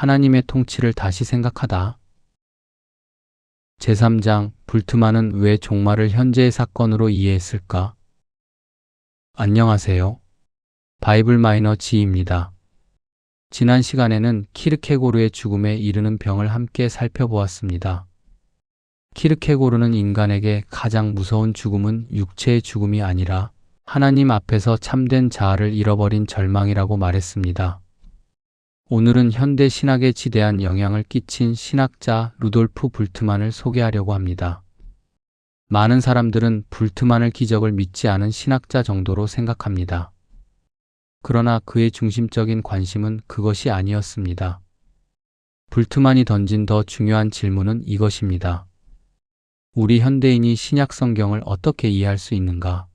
하나님의 통치를 다시 생각하다. 제3장 불트만은 왜 종말을 현재의 사건으로 이해했을까? 안녕하세요. 바이블 마이너 지입니다. 지난 시간에는 키르케고르의 죽음에 이르는 병을 함께 살펴보았습니다. 키르케고르는 인간에게 가장 무서운 죽음은 육체의 죽음이 아니라 하나님 앞에서 참된 자아를 잃어버린 절망이라고 말했습니다. 오늘은 현대 신학에 지대한 영향을 끼친 신학자 루돌프 불트만을 소개하려고 합니다. 많은 사람들은 불트만을 기적을 믿지 않은 신학자 정도로 생각합니다. 그러나 그의 중심적인 관심은 그것이 아니었습니다. 불트만이 던진 더 중요한 질문은 이것입니다. 우리 현대인이 신약 성경을 어떻게 이해할 수 있는가?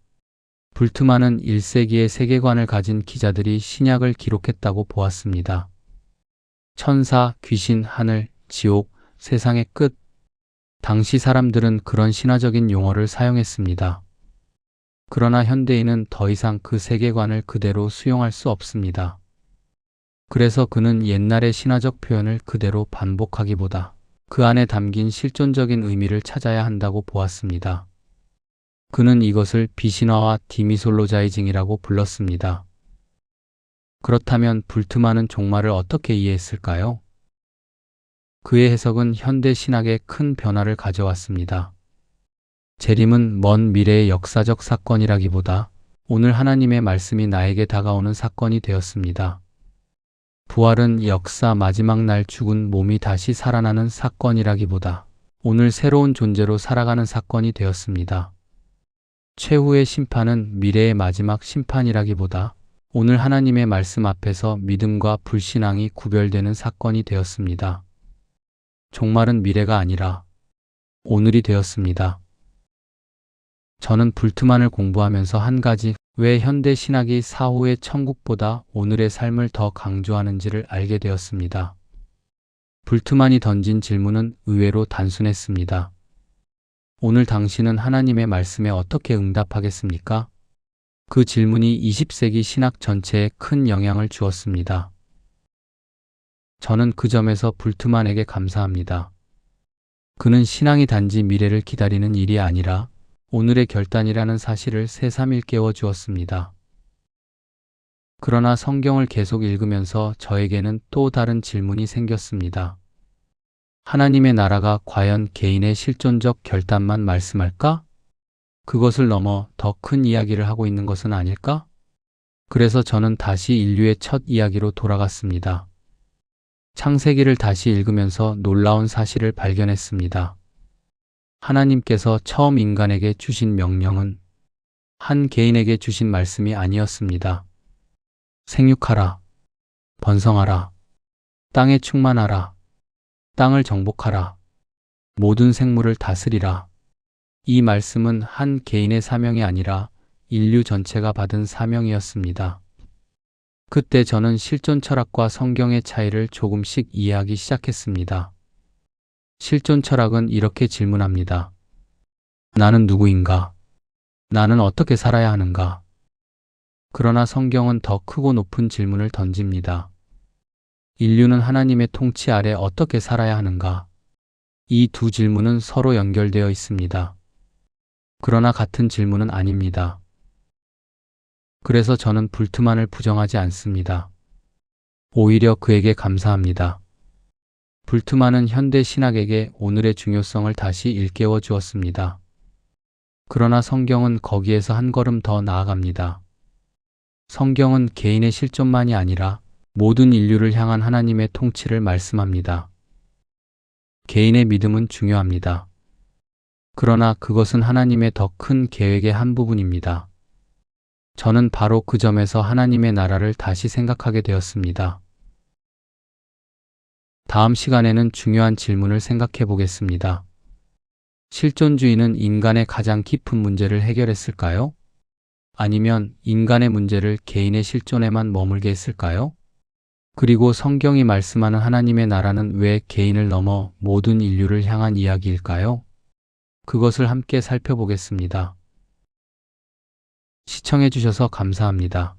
불트만은 1세기의 세계관을 가진 기자들이 신약을 기록했다고 보았습니다. 천사, 귀신, 하늘, 지옥, 세상의 끝. 당시 사람들은 그런 신화적인 용어를 사용했습니다. 그러나 현대인은 더 이상 그 세계관을 그대로 수용할 수 없습니다. 그래서 그는 옛날의 신화적 표현을 그대로 반복하기보다 그 안에 담긴 실존적인 의미를 찾아야 한다고 보았습니다. 그는 이것을 비신화와 디미솔로자이징이라고 불렀습니다. 그렇다면 불트만은 종말을 어떻게 이해했을까요? 그의 해석은 현대 신학에 큰 변화를 가져왔습니다. 재림은 먼 미래의 역사적 사건이라기보다 오늘 하나님의 말씀이 나에게 다가오는 사건이 되었습니다. 부활은 역사 마지막 날 죽은 몸이 다시 살아나는 사건이라기보다 오늘 새로운 존재로 살아가는 사건이 되었습니다. 최후의 심판은 미래의 마지막 심판이라기보다 오늘 하나님의 말씀 앞에서 믿음과 불신앙이 구별되는 사건이 되었습니다. 종말은 미래가 아니라 오늘이 되었습니다. 저는 불트만을 공부하면서 한 가지 왜 현대 신학이 사후의 천국보다 오늘의 삶을 더 강조하는지를 알게 되었습니다. 불트만이 던진 질문은 의외로 단순했습니다. 오늘 당신은 하나님의 말씀에 어떻게 응답하겠습니까? 그 질문이 20세기 신학 전체에 큰 영향을 주었습니다. 저는 그 점에서 불트만에게 감사합니다. 그는 신앙이 단지 미래를 기다리는 일이 아니라 오늘의 결단이라는 사실을 새삼 일깨워 주었습니다. 그러나 성경을 계속 읽으면서 저에게는 또 다른 질문이 생겼습니다. 하나님의 나라가 과연 개인의 실존적 결단만 말씀할까? 그것을 넘어 더 큰 이야기를 하고 있는 것은 아닐까? 그래서 저는 다시 인류의 첫 이야기로 돌아갔습니다. 창세기를 다시 읽으면서 놀라운 사실을 발견했습니다. 하나님께서 처음 인간에게 주신 명령은 한 개인에게 주신 말씀이 아니었습니다. 생육하라, 번성하라, 땅에 충만하라, 땅을 정복하라, 모든 생물을 다스리라. 이 말씀은 한 개인의 사명이 아니라 인류 전체가 받은 사명이었습니다. 그때 저는 실존 철학과 성경의 차이를 조금씩 이해하기 시작했습니다. 실존 철학은 이렇게 질문합니다. 나는 누구인가? 나는 어떻게 살아야 하는가? 그러나 성경은 더 크고 높은 질문을 던집니다. 인류는 하나님의 통치 아래 어떻게 살아야 하는가? 이 두 질문은 서로 연결되어 있습니다. 그러나 같은 질문은 아닙니다. 그래서 저는 불트만을 부정하지 않습니다. 오히려 그에게 감사합니다. 불트만은 현대 신학에게 오늘의 중요성을 다시 일깨워 주었습니다. 그러나 성경은 거기에서 한 걸음 더 나아갑니다. 성경은 개인의 실존만이 아니라 모든 인류를 향한 하나님의 통치를 말씀합니다. 개인의 믿음은 중요합니다. 그러나 그것은 하나님의 더 큰 계획의 한 부분입니다. 저는 바로 그 점에서 하나님의 나라를 다시 생각하게 되었습니다. 다음 시간에는 중요한 질문을 생각해 보겠습니다. 실존주의는 인간의 가장 깊은 문제를 해결했을까요? 아니면 인간의 문제를 개인의 실존에만 머물게 했을까요? 그리고 성경이 말씀하는 하나님의 나라는 왜 개인을 넘어 모든 인류를 향한 이야기일까요? 그것을 함께 살펴보겠습니다. 시청해 주셔서 감사합니다.